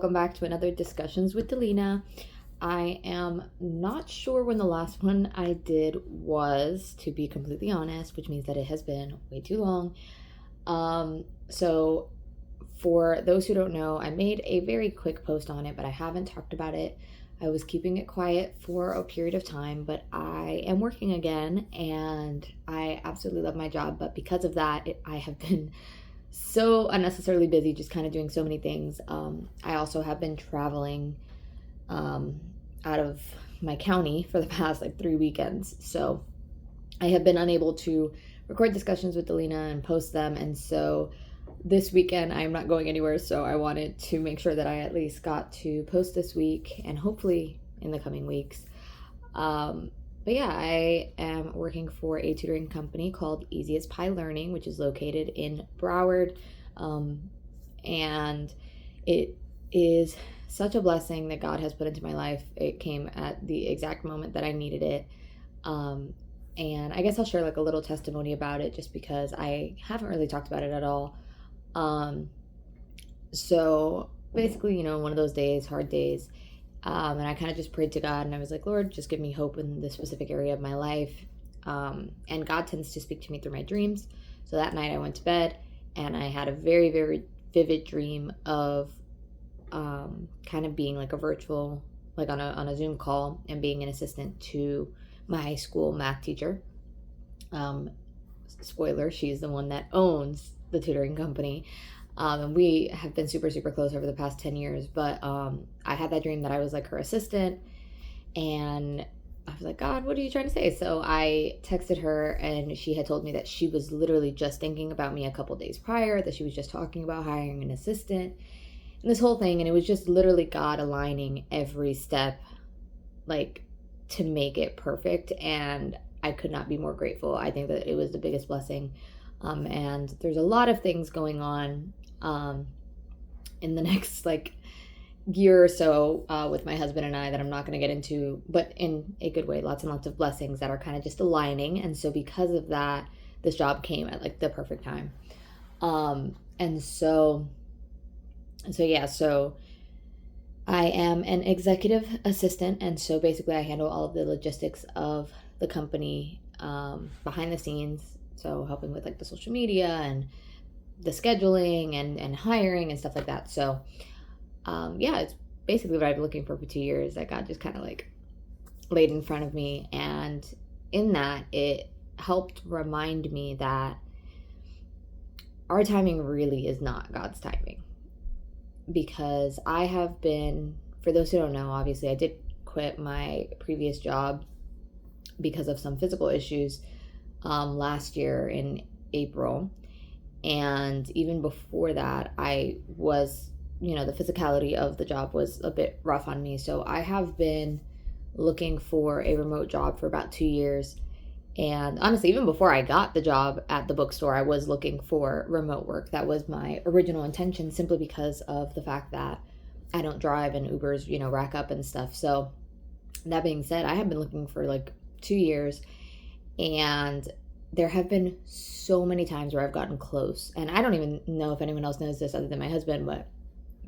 welcome back to another Discussions with Delinah. I am not sure when the last one I did was, to be completely honest, which means that it has been way too long. So for those who don't know, I made a very quick post on it, but I haven't talked about it. I was keeping it quiet for a period of time, but I am working again and I absolutely love my job. But because of that, I have been so unnecessarily busy, just kind of doing so many things. I also have been traveling out of my county for the past like 3 weekends. So I have been unable to record discussions with Delinah and post them. And so this weekend I'm not going anywhere. So I wanted to make sure that I at least got to post this week and hopefully in the coming weeks. But yeah, I am working for a tutoring company called Easy as Pie Learning, which is located in Broward. And it is such a blessing that God has put into my life. It came at the exact moment that I needed it. And I guess I'll share like a little testimony about it just because I haven't really talked about it at all. So basically, one of those days, hard days, and I kind of just prayed to God and I was like, Lord, just give me hope in this specific area of my life. And God tends to speak to me through my dreams. So that night I went to bed and I had a very, very vivid dream of kind of being like a virtual, like on a Zoom call and being an assistant to my high school math teacher. Spoiler, she's the one that owns the tutoring company. And we have been super, super close over the past 10 years. But I had that dream that I was like her assistant. And I was like, God, what are you trying to say? So I texted her and she had told me that she was literally just thinking about me a couple days prior, that she was just talking about hiring an assistant and this whole thing. And it was just literally God aligning every step, like to make it perfect. And I could not be more grateful. I think that it was the biggest blessing. And there's a lot of things going on in the next like year or so with my husband and I that I'm not going to get into, but in a good way, lots and lots of blessings that are kind of just aligning. And so because of that, this job came at like the perfect time. So I am an executive assistant. And so basically I handle all of the logistics of the company behind the scenes. So helping with like the social media and the scheduling and hiring and stuff like that. So it's basically what I've been looking for 2 years that God just kind of like laid in front of me. And in that, it helped remind me that our timing really is not God's timing. Because I have been, for those who don't know, obviously I did quit my previous job because of some physical issues last year in April. And even before that, I was, the physicality of the job was a bit rough on me. So I have been looking for a remote job for about 2 years. And honestly, even before I got the job at the bookstore, I was looking for remote work. That was my original intention, simply because of the fact that I don't drive and Ubers, rack up and stuff. So that being said, I have been looking for like 2 years, and there have been so many times where I've gotten close. And I don't even know if anyone else knows this other than my husband, but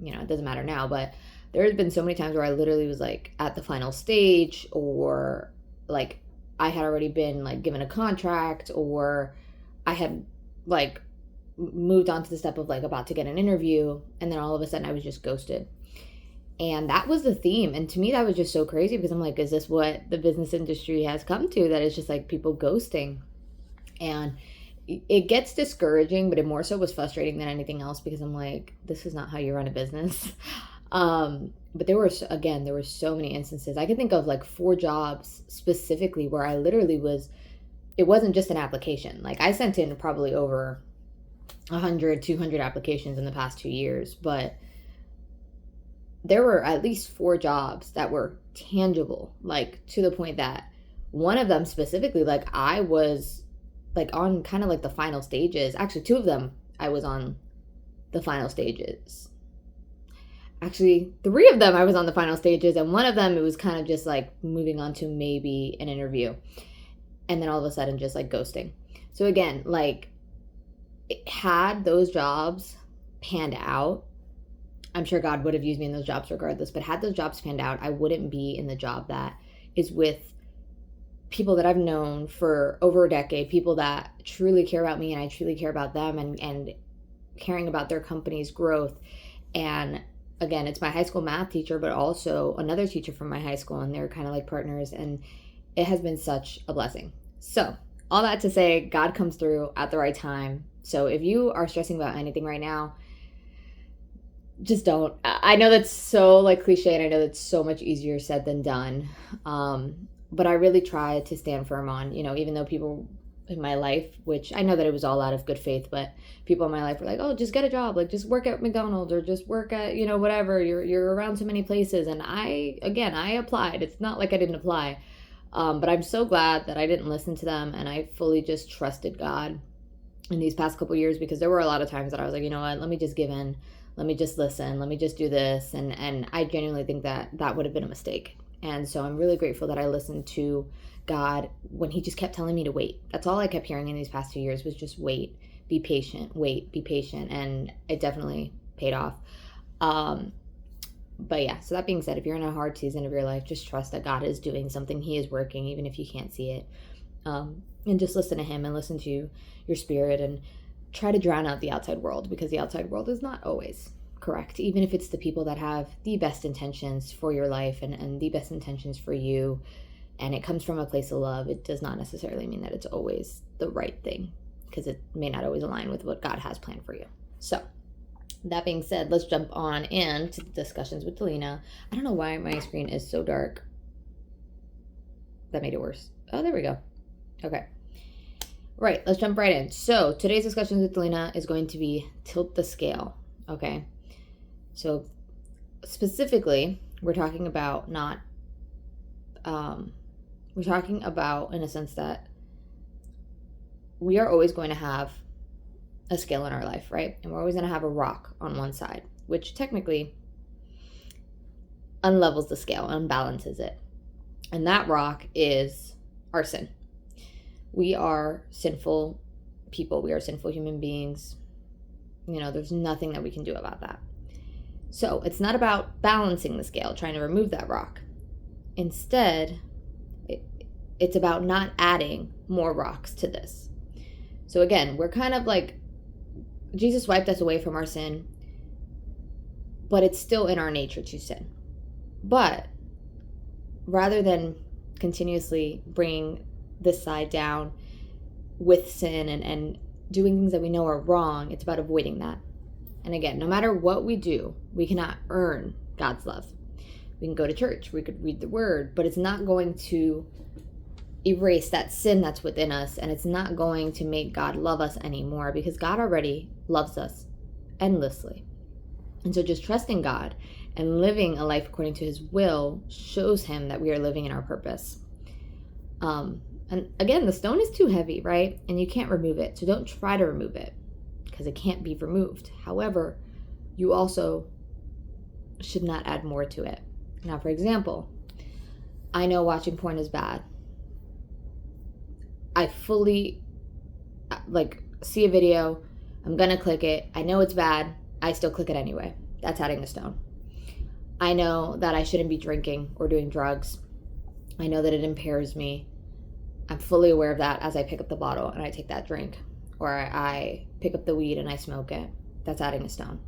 it doesn't matter now. But there has been so many times where I literally was like at the final stage, or like I had already been like given a contract, or I had like moved on to the step of like about to get an interview, and then all of a sudden I was just ghosted. And that was the theme. And to me, that was just so crazy, because I'm like, is this what the business industry has come to? That it's just like people ghosting. And it gets discouraging, but it more so was frustrating than anything else, because I'm like, this is not how you run a business. But there were so many instances. I can think of like 4 jobs specifically where I literally it wasn't just an application. Like I sent in probably over 100, 200 applications in the past 2 years, but there were at least 4 jobs that were tangible, like to the point that one of them specifically, like I was like on kind of like the final stages. Actually, 2 of them I was on the final stages. Actually, 3 of them I was on the final stages, and one of them it was kind of just like moving on to maybe an interview, and then all of a sudden just like ghosting. So again, like had those jobs panned out, I'm sure God would have used me in those jobs regardless, but had those jobs panned out, I wouldn't be in the job that is with people that I've known for over a decade, people that truly care about me and I truly care about them, and caring about their company's growth. And again, it's my high school math teacher, but also another teacher from my high school, and they're kind of like partners, and it has been such a blessing. So all that to say, God comes through at the right time. So if you are stressing about anything right now, just don't. I know that's so like cliche, and I know that's so much easier said than done. But I really try to stand firm on, even though people in my life, which I know that it was all out of good faith, but people in my life were like, oh, just get a job, like just work at McDonald's or just work at, whatever, you're around so many places. And I applied. It's not like I didn't apply. But I'm so glad that I didn't listen to them, and I fully just trusted God in these past couple years, because there were a lot of times that I was like, you know what, let me just give in. Let me just listen. Let me just do this. And I genuinely think that that would have been a mistake. And so I'm really grateful that I listened to God when he just kept telling me to wait. That's all I kept hearing in these past 2 years was just wait, be patient, wait, be patient. And it definitely paid off. But yeah, so that being said, if you're in a hard season of your life, just trust that God is doing something. He is working, even if you can't see it. And just listen to him and listen to your spirit, and try to drown out the outside world, because the outside world is not always correct. Even if it's the people that have the best intentions for your life and the best intentions for you, and it comes from a place of love, it does not necessarily mean that it's always the right thing, because it may not always align with what God has planned for you. So that being said, let's jump on into the discussions with Delinah. I don't know why my screen is so dark. That made it worse. Oh, there we go. Okay. Right, let's jump right in. So today's discussions with Delinah is going to be tilt the scale. Okay. So specifically, we're talking about in a sense that we are always going to have a scale in our life, right? And we're always going to have a rock on one side, which technically unlevels the scale, unbalances it. And that rock is our sin. We are sinful people. We are sinful human beings. There's nothing that we can do about that. So it's not about balancing the scale, trying to remove that rock. Instead, it's about not adding more rocks to this. So again, we're kind of like, Jesus wiped us away from our sin, but it's still in our nature to sin. But rather than continuously bringing this side down with sin and doing things that we know are wrong, it's about avoiding that. And again, no matter what we do, we cannot earn God's love. We can go to church, we could read the word, but it's not going to erase that sin that's within us, and it's not going to make God love us anymore, because God already loves us endlessly. And so just trusting God and living a life according to his will shows him that we are living in our purpose. And again, the stone is too heavy, right? And you can't remove it. So don't try to remove it, because it can't be removed. However, you also should not add more to it. Now, for example, I know watching porn is bad. I fully see a video, I'm gonna click it. I know it's bad. I still click it anyway. That's adding a stone. I know that I shouldn't be drinking or doing drugs. I know that it impairs me. I'm fully aware of that as I pick up the bottle and I take that drink, or I pick up the weed and I smoke it. That's adding a stone.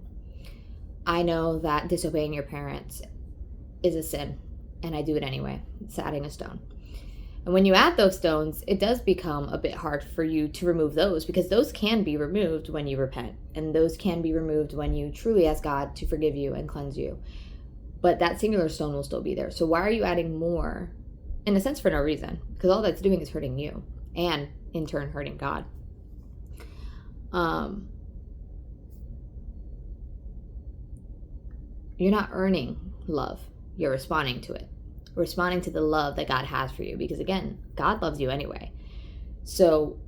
I know that disobeying your parents is a sin, and I do it anyway. It's adding a stone. And when you add those stones, it does become a bit hard for you to remove those, because those can be removed when you repent, and those can be removed when you truly ask God to forgive you and cleanse you. But that singular stone will still be there. So why are you adding more? In a sense, for no reason, because all that's doing is hurting you, and in turn hurting God. You're not earning love. You're responding to it. Responding to the love that God has for you, because again, God loves you anyway. So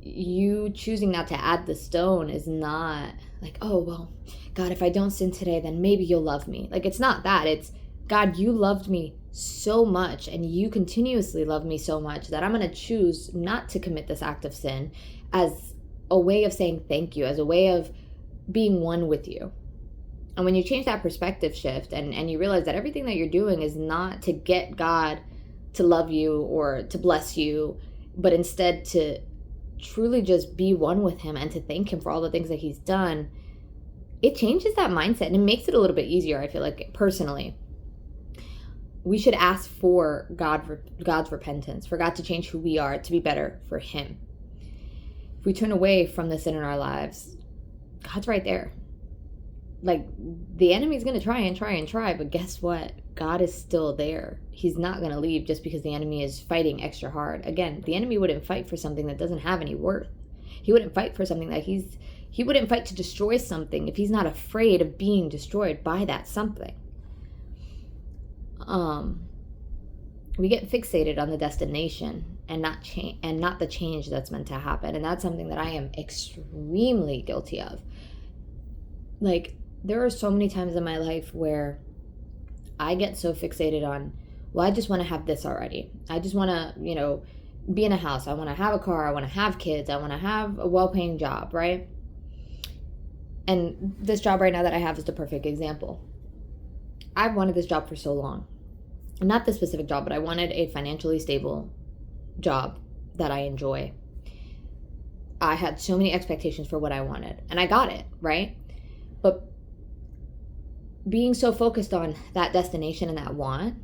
you choosing not to add the stone is not like, oh, well, God, if I don't sin today, then maybe you'll love me. Like, it's not that. It's, God, you loved me so much, and you continuously love me so much that I'm going to choose not to commit this act of sin as a way of saying thank you, as a way of being one with you. And when you change that perspective shift and you realize that everything that you're doing is not to get God to love you or to bless you, but instead to truly just be one with him and to thank him for all the things that he's done, it changes that mindset and it makes it a little bit easier, I feel like, personally. We should ask for God's repentance, for God to change who we are, to be better for him. If we turn away from the sin in our lives, God's right there. Like, the enemy's going to try, but guess what? God is still there. He's not going to leave just because the enemy is fighting extra hard. Again, the enemy wouldn't fight for something that doesn't have any worth. He wouldn't fight for something that he wouldn't fight to destroy something if he's not afraid of being destroyed by that something. We get fixated on the destination and not the change that's meant to happen. And that's something that I am extremely guilty of. Like, there are so many times in my life where I get so fixated on, well, I just want to have this already. I just want to, be in a house. I want to have a car. I want to have kids. I want to have a well-paying job, right? And this job right now that I have is the perfect example. I've wanted this job for so long. Not this specific job, but I wanted a financially stable job that I enjoy. I had so many expectations for what I wanted, and I got it, right? But being so focused on that destination and that want,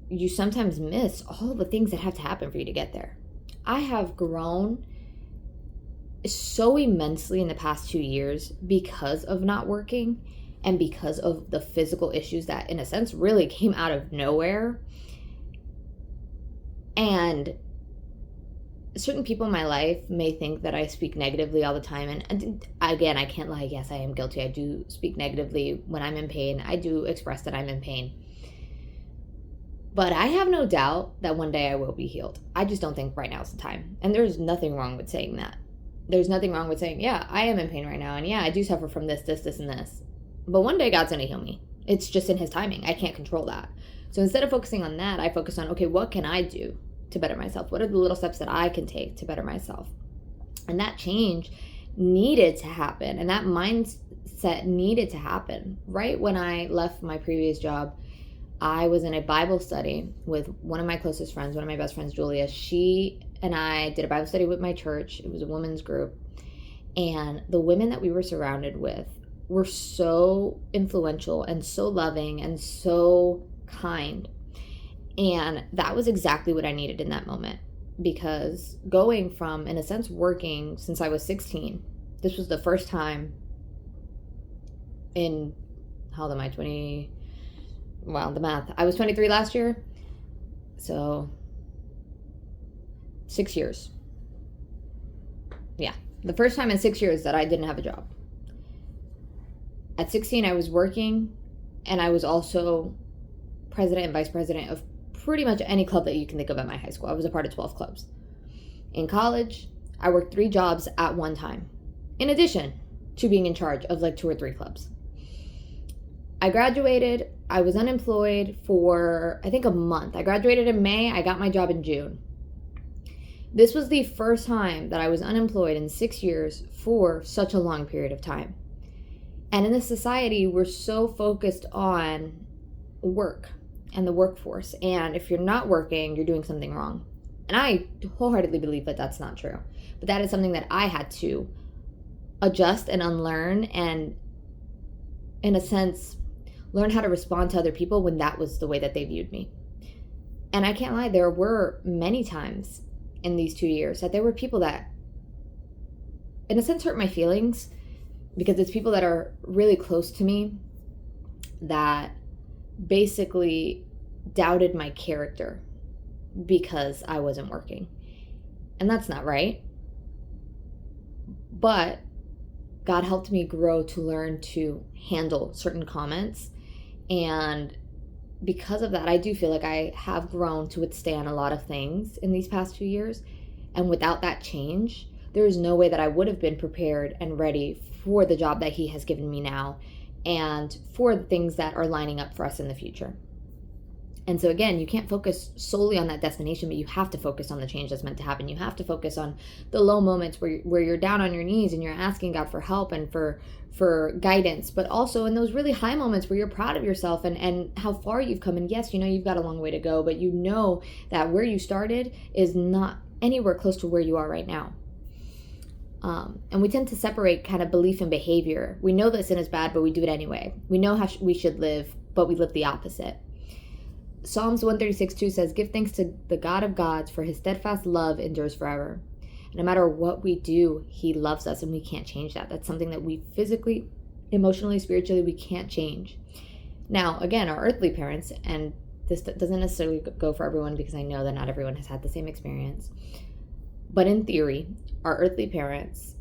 you sometimes miss all the things that have to happen for you to get there. I have grown so immensely in the past 2 years because of not working and because of the physical issues that, in a sense, really came out of nowhere. And certain people in my life may think that I speak negatively all the time. And again, I can't lie. Yes, I am guilty. I do speak negatively when I'm in pain. I do express that I'm in pain. But I have no doubt that one day I will be healed. I just don't think right now is the time. And there's nothing wrong with saying that. There's nothing wrong with saying, yeah, I am in pain right now. And yeah, I do suffer from this, and this. But one day God's going to heal me. It's just in his timing. I can't control that. So instead of focusing on that, I focus on, okay, what can I do to better myself? What are the little steps that I can take to better myself? And that change needed to happen. And that mindset needed to happen. Right when I left my previous job, I was in a Bible study with one of my closest friends, one of my best friends, Julia. She and I did a Bible study with my church. It was a women's group. And the women that we were surrounded with were so influential and so loving and so kind. And that was exactly what I needed in that moment. Because going from, in a sense, working since I was 16, this was the first time in, how old am I, 20... Well, the math. I was 23 last year. So 6 years. Yeah. The first time in 6 years that I didn't have a job. At 16, I was working, and I was also president and vice president of pretty much any club that you can think of at my high school. I was a part of 12 clubs. In college, I worked 3 jobs at one time, in addition to being in charge of like 2 or 3 clubs. I graduated. I was unemployed for, I think, a month. I graduated in May. I got my job in June. This was the first time that I was unemployed in 6 years for such a long period of time. And in this society, we're so focused on work and the workforce. And if you're not working, you're doing something wrong. And I wholeheartedly believe that that's not true. But that is something that I had to adjust and unlearn and, in a sense, learn how to respond to other people when that was the way that they viewed me. And I can't lie, there were many times in these 2 years that there were people that, in a sense, hurt my feelings, because it's people that are really close to me that basically doubted my character because I wasn't working. And that's not right. But God helped me grow to learn to handle certain comments. And because of that, I do feel like I have grown to withstand a lot of things in these past 2 years. And without that change, there is no way that I would have been prepared and ready for the job that he has given me now and for the things that are lining up for us in the future. And so again, you can't focus solely on that destination, but you have to focus on the change that's meant to happen. You have to focus on the low moments where you're down on your knees and you're asking God for help and for guidance, but also in those really high moments where you're proud of yourself and how far you've come. And yes, you know you've got a long way to go, but you know that where you started is not anywhere close to where you are right now. And we tend to separate kind of belief and behavior. We know that sin is bad, but we do it anyway. We know how we should live, but we live the opposite. Psalms 136:2 says, "Give thanks to the God of gods, for his steadfast love endures forever." And no matter what we do, he loves us, and we can't change that. That's something that we physically, emotionally, spiritually, we can't change. Now, again, our earthly parents, and this doesn't necessarily go for everyone because I know that not everyone has had the same experience, but in theory, our earthly parents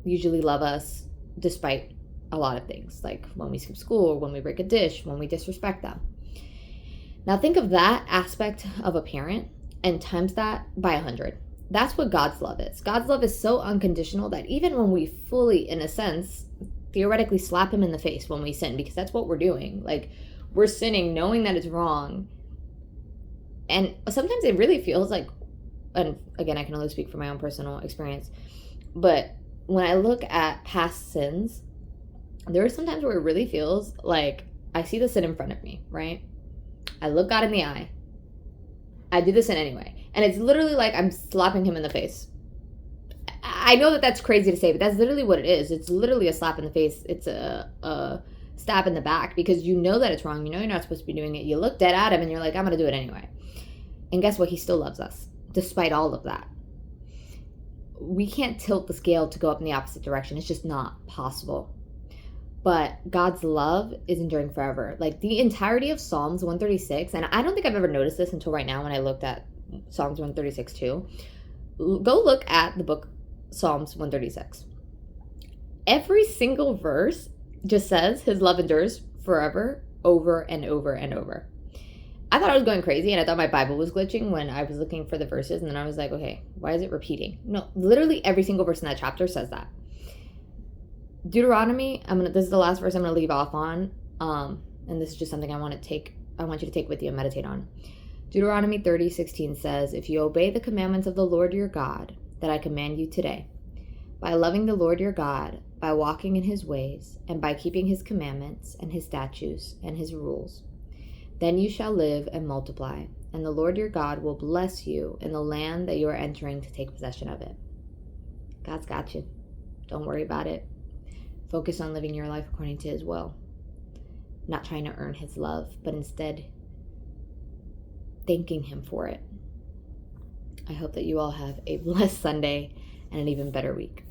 usually love us despite a lot of things, like when we skip school, or when we break a dish, when we disrespect them. Now think of that aspect of a parent and times that by 100. That's what God's love is. God's love is so unconditional that even when we fully, in a sense, theoretically slap him in the face when we sin, because that's what we're doing. Like, we're sinning knowing that it's wrong. And sometimes it really feels like, and again, I can only speak from my own personal experience, but when I look at past sins, there are some times where it really feels like I see the sin in front of me, right? I look God in the eye. I do the sin anyway. And it's literally like I'm slapping him in the face. I know that that's crazy to say, but that's literally what it is. It's literally a slap in the face. It's a stab in the back, because you know that it's wrong. You know you're not supposed to be doing it. You look dead at him and you're like, I'm going to do it anyway. And guess what? He still loves us, despite all of that. We can't tilt the scale to go up in the opposite direction. It's just not possible. But God's love is enduring forever. Like the entirety of Psalms 136, and I don't think I've ever noticed this until right now when I looked at Psalms 136 too. Go look at the book Psalms 136. Every single verse just says his love endures forever, over and over and over. I thought I was going crazy, and I thought my Bible was glitching when I was looking for the verses, and then I was like, okay, why is it repeating? No, literally every single verse in that chapter says that. Deuteronomy, this is the last verse I'm going to leave off on, and this is just something I want you to take with you and meditate on. Deuteronomy 30:16 says, "If you obey the commandments of the Lord your God that I command you today, by loving the Lord your God, by walking in his ways, and by keeping his commandments and his statutes and his rules, then you shall live and multiply, and the Lord your God will bless you in the land that you are entering to take possession of it." God's got you. Don't worry about it. Focus on living your life according to his will. Not trying to earn his love, but instead thanking him for it. I hope that you all have a blessed Sunday and an even better week.